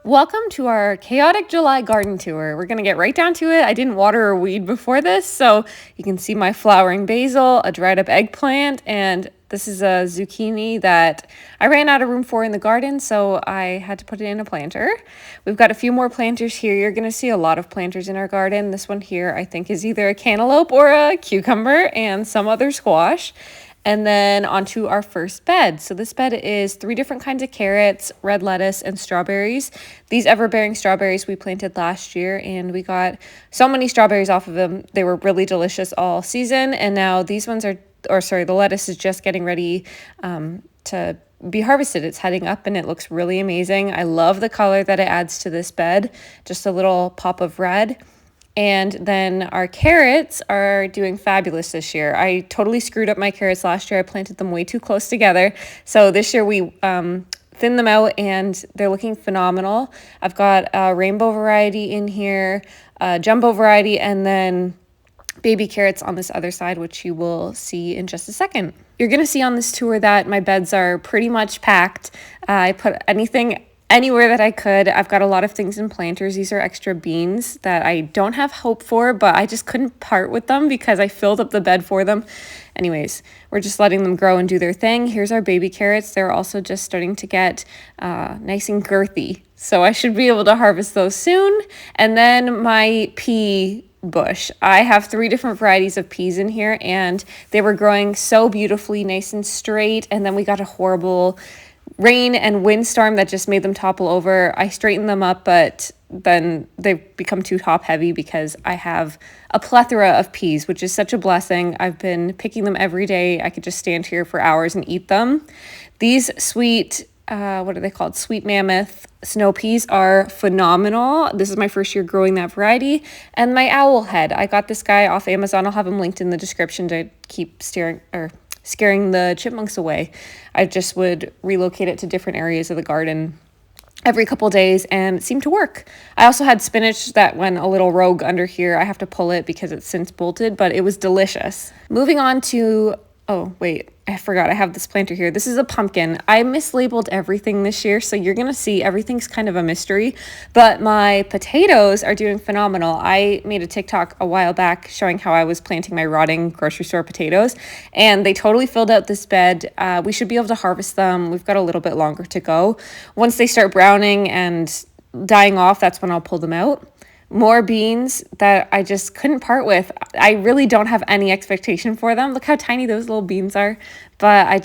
Welcome to our chaotic July garden tour. We're gonna get right down to it. I didn't water or weed before this, so you can see my flowering basil, a dried up eggplant, and this is a zucchini that I ran out of room for in the garden, so I had to put it in a planter. We've got a few more planters here. You're gonna see a lot of planters in our garden. This one here I think is either a cantaloupe or a cucumber and some other squash. And then onto our first bed. So this bed is 3 different kinds of carrots, red lettuce, and strawberries. These ever-bearing strawberries we planted last year, and we got so many strawberries off of them. They were really delicious all season, and now these ones are, the lettuce is just getting ready to be harvested. It's heading up and it looks really amazing. I love the color that it adds to this bed, just a little pop of red. And then our carrots are doing fabulous this year. I totally screwed up my carrots last year. I planted them way too close together. So this year we thinned them out and they're looking phenomenal. I've got a rainbow variety in here, a jumbo variety, and then baby carrots on this other side, which you will see in just a second. You're gonna see on this tour that my beds are pretty much packed. I put anything anywhere that I could. I've got a lot of things in planters. These are extra beans that I don't have hope for, but I just couldn't part with them because I filled up the bed for them. Anyways, we're just letting them grow and do their thing. Here's our baby carrots. They're also just starting to get nice and girthy. So I should be able to harvest those soon. And then my pea bush. I have 3 different varieties of peas in here and they were growing so beautifully, nice and straight. And then we got a horrible rain and windstorm that just made them topple over. I straightened them up, but then they've become too top heavy because I have a plethora of peas, which is such a blessing. I've been picking them every day. I could just stand here for hours and eat them. These sweet, what are they called? Sweet Mammoth snow peas are phenomenal. This is my first year growing that variety. And my owl head, I got this guy off Amazon. I'll have him linked in the description to keep scaring the chipmunks away. I just would relocate it to different areas of the garden every couple days and it seemed to work. I also had spinach that went a little rogue under here. I have to pull it because it's since bolted, but it was delicious. Moving on to, oh wait, I forgot I have this planter here. This is a pumpkin. I mislabeled everything this year, so you're gonna see everything's kind of a mystery, but my potatoes are doing phenomenal. I made a TikTok a while back showing how I was planting my rotting grocery store potatoes, and they totally filled out this bed. We should be able to harvest them. We've got a little bit longer to go. Once they start browning and dying off, that's when I'll pull them out. More beans that I just couldn't part with. I really don't have any expectation for them. Look how tiny those little beans are. But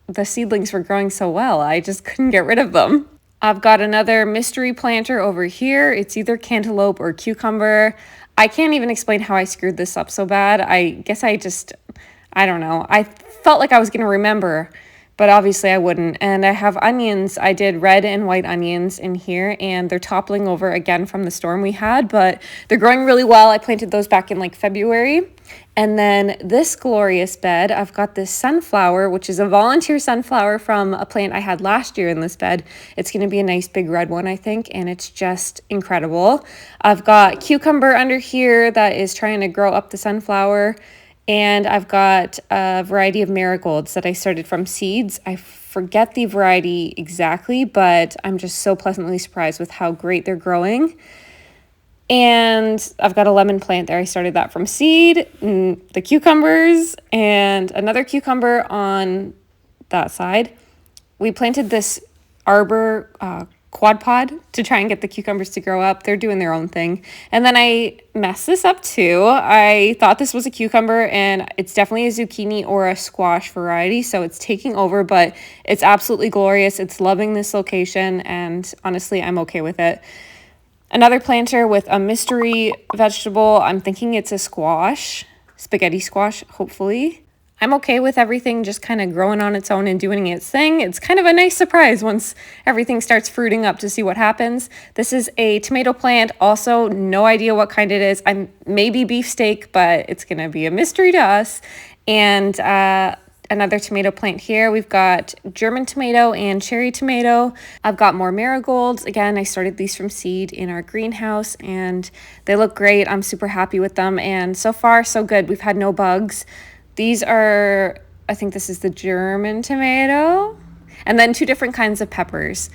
the seedlings were growing so well, I just couldn't get rid of them. I've got another mystery planter over here. It's either cantaloupe or cucumber. I can't even explain how I screwed this up so bad. I guess I don't know. I felt like I was gonna remember, but obviously I wouldn't. And I have onions. I did red and white onions in here and they're toppling over again from the storm we had, but they're growing really well. I planted those back in like February. And then this glorious bed, I've got this sunflower, which is a volunteer sunflower from a plant I had last year in this bed. It's going to be a nice big red one, I think, and it's just incredible. I've got cucumber under here that is trying to grow up the sunflower. And I've got a variety of marigolds that I started from seeds. I forget the variety exactly, but I'm just so pleasantly surprised with how great they're growing. And I've got a lemon plant there. I started that from seed, the cucumbers, and another cucumber on that side. We planted this Arbor quad pod to try and get the cucumbers to grow up. They're doing their own thing. And then I messed this up too. I thought this was a cucumber and it's definitely a zucchini or a squash variety. So it's taking over, but it's absolutely glorious. It's loving this location and honestly, I'm okay with it. Another planter with a mystery vegetable. I'm thinking it's a squash, spaghetti squash, hopefully. I'm okay with everything just kind of growing on its own and doing its thing. It's kind of a nice surprise once everything starts fruiting up to see what happens. This is a tomato plant. Also, no idea what kind it is. Maybe beefsteak, but it's going to be a mystery to us. And another tomato plant here. We've got German tomato and cherry tomato. I've got more marigolds. Again, I started these from seed in our greenhouse and they look great. I'm super happy with them. And so far, so good. We've had no bugs. These are, I think this is the German tomato, and then 2 different kinds of peppers.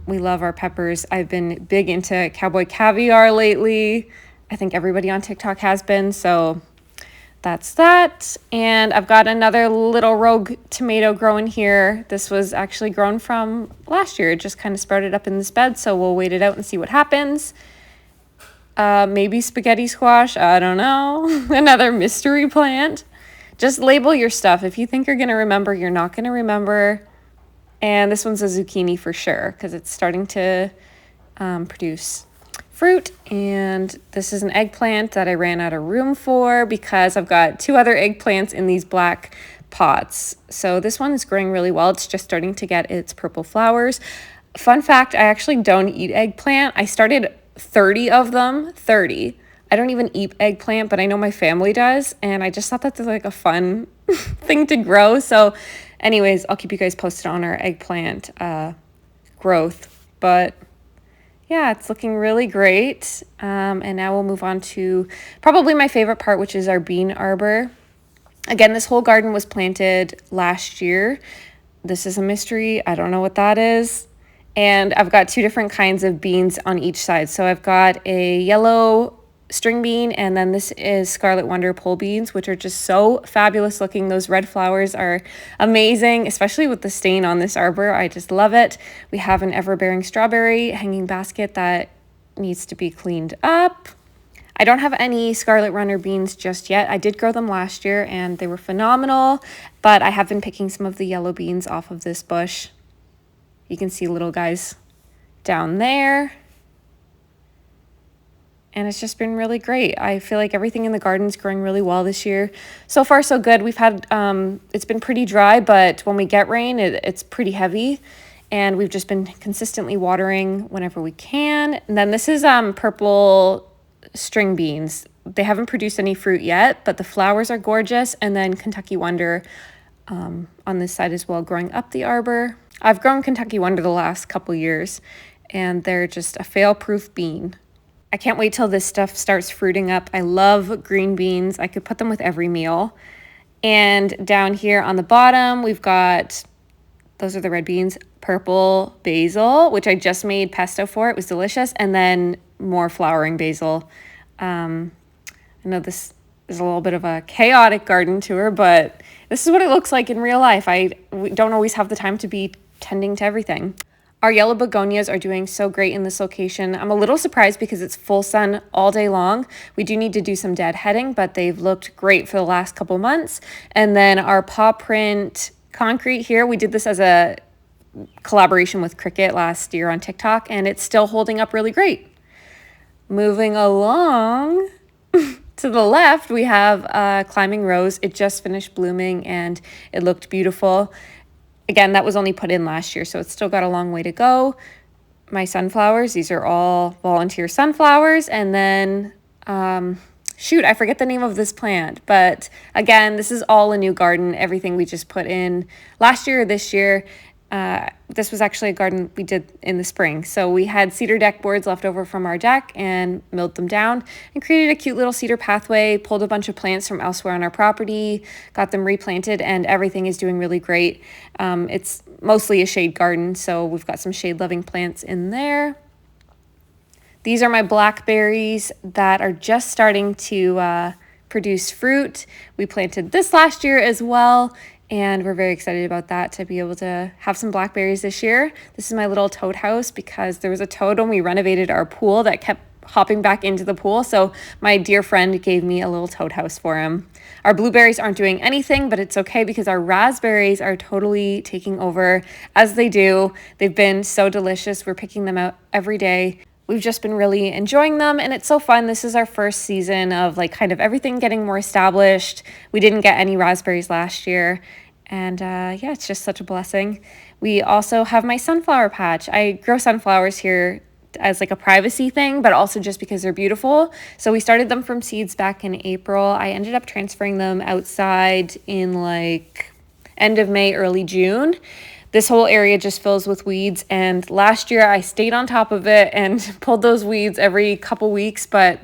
We love our peppers. I've been big into cowboy caviar lately. I think everybody on TikTok has been, so that's that. And I've got another little rogue tomato growing here. This was actually grown from last year. It just kind of sprouted up in this bed, so we'll wait it out and see what happens. Maybe spaghetti squash, I don't know. Another mystery plant. Just label your stuff. If you think you're going to remember, you're not going to remember. And this one's a zucchini for sure because it's starting to produce fruit. And this is an eggplant that I ran out of room for because I've got 2 other eggplants in these black pots. So this one is growing really well. It's just starting to get its purple flowers. Fun fact, I actually don't eat eggplant. I started 30 of them, 30. I don't even eat eggplant, but I know my family does. And I just thought that's like a fun thing to grow. So anyways, I'll keep you guys posted on our eggplant growth. But yeah, it's looking really great. And now we'll move on to probably my favorite part, which is our bean arbor. Again, this whole garden was planted last year. This is a mystery. I don't know what that is. And I've got 2 different kinds of beans on each side. So I've got a yellow string bean, and then this is Scarlet Wonder pole beans, which are just so fabulous looking. Those red flowers are amazing, especially with the stain on this arbor. I just love it. We have an ever-bearing strawberry hanging basket that needs to be cleaned up. I don't have any Scarlet Runner beans just yet. I did grow them last year and they were phenomenal, but I have been picking some of the yellow beans off of this bush. You can see little guys down there. And it's just been really great. I feel like everything in the garden's growing really well this year. So far, so good. We've had, it's been pretty dry, but when we get rain, it's pretty heavy. And we've just been consistently watering whenever we can. And then this is purple string beans. They haven't produced any fruit yet, but the flowers are gorgeous. And then Kentucky Wonder on this side as well, growing up the arbor. I've grown Kentucky Wonder the last couple years, and they're just a fail-proof bean. I can't wait till this stuff starts fruiting up. I love green beans. I could put them with every meal. And down here on the bottom, we've got, those are the red beans, purple basil, which I just made pesto for. It was delicious. And then more flowering basil. I know this is a little bit of a chaotic garden tour, but this is what it looks like in real life. We don't always have the time to be tending to everything. Our yellow begonias are doing so great in this location. I'm a little surprised because it's full sun all day long. We do need to do some deadheading, but they've looked great for the last couple months. And then our paw print concrete here, we did this as a collaboration with Cricket last year on TikTok, and it's still holding up really great. Moving along to the left, we have climbing rose. It just finished blooming and it looked beautiful. Again, that was only put in last year, so it's still got a long way to go. My sunflowers, these are all volunteer sunflowers. And then, shoot, I forget the name of this plant. But again, this is all a new garden, everything we just put in last year or this year. This was actually a garden we did in the spring. So we had cedar deck boards left over from our deck and milled them down and created a cute little cedar pathway, pulled a bunch of plants from elsewhere on our property, got them replanted, and everything is doing really great. It's mostly a shade garden, so we've got some shade-loving plants in there. These are my blackberries that are just starting to produce fruit. We planted this last year as well, and we're very excited about that, to be able to have some blackberries this year. This is my little toad house because there was a toad when we renovated our pool that kept hopping back into the pool. So my dear friend gave me a little toad house for him. Our blueberries aren't doing anything, but it's okay because our raspberries are totally taking over, as they do. They've been so delicious. We're picking them out every day. We've just been really enjoying them, and it's so fun. This is our first season of like kind of everything getting more established. We didn't get any raspberries last year, and yeah, it's just such a blessing. We also have my sunflower patch. I grow sunflowers here as like a privacy thing, but also just because they're beautiful. So we started them from seeds back in April. I ended up transferring them outside in like end of May, early June. This whole area just fills with weeds, and last year I stayed on top of it and pulled those weeds every couple weeks, but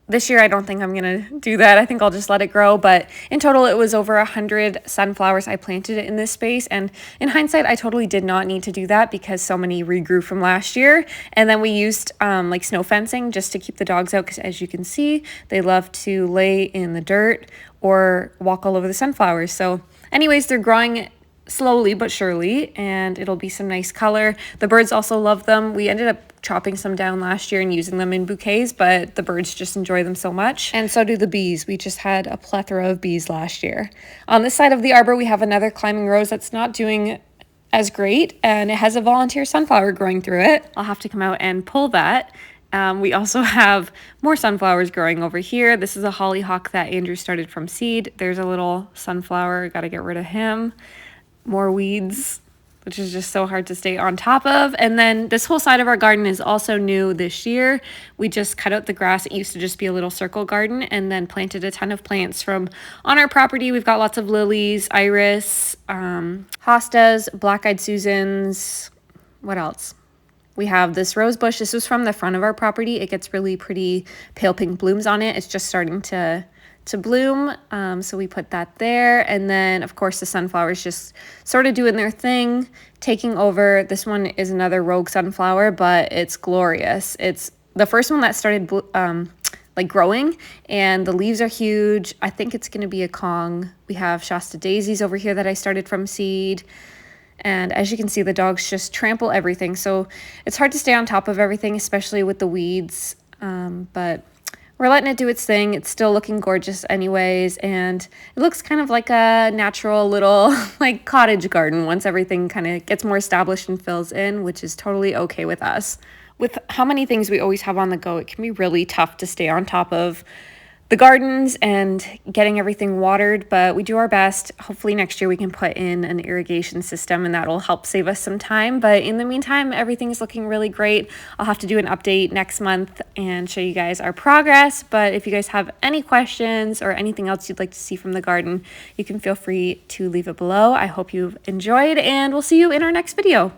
This year, I don't think I'm going to do that. I think I'll just let it grow. But in total, it was over 100 sunflowers I planted in this space. And in hindsight, I totally did not need to do that because so many regrew from last year. And then we used like snow fencing just to keep the dogs out because as you can see, they love to lay in the dirt or walk all over the sunflowers. So anyways, they're growing slowly but surely, and it'll be some nice color. The birds also love them. We ended up chopping some down last year and using them in bouquets, but the birds just enjoy them so much. And so do the bees. We just had a plethora of bees last year. On this side of the arbor, we have another climbing rose that's not doing as great, and it has a volunteer sunflower growing through it. I'll have to come out and pull that. We also have more sunflowers growing over here. This is a hollyhock that Andrew started from seed. There's a little sunflower, got to get rid of him. More weeds, which is just so hard to stay on top of. And then this whole side of our garden is also new this year. We just cut out the grass. It used to just be a little circle garden and then planted a ton of plants from on our property. We've got lots of lilies, iris, hostas, black-eyed Susans. What else? We have this rose bush. This was from the front of our property. It gets really pretty pale pink blooms on it. It's just starting to bloom, so we put that there. And then of course the sunflowers just sort of doing their thing, taking over. This one is another rogue sunflower, but it's glorious. It's the first one that started like growing, and the leaves are huge. I think it's going to be a Kong. We have Shasta Daisies over here that I started from seed. And as you can see, the dogs just trample everything, so it's hard to stay on top of everything, especially with the weeds, but we're letting it do its thing. It's still looking gorgeous anyways, and it looks kind of like a natural little like cottage garden once everything kind of gets more established and fills in, which is totally okay with us. With how many things we always have on the go, it can be really tough to stay on top of the gardens and getting everything watered, but we do our best. Hopefully next year we can put in an irrigation system and that'll help save us some time. But in the meantime, everything is looking really great. I'll have to do an update next month and show you guys our progress. But if you guys have any questions or anything else you'd like to see from the garden, you can feel free to leave it below. I hope you've enjoyed, and we'll see you in our next video.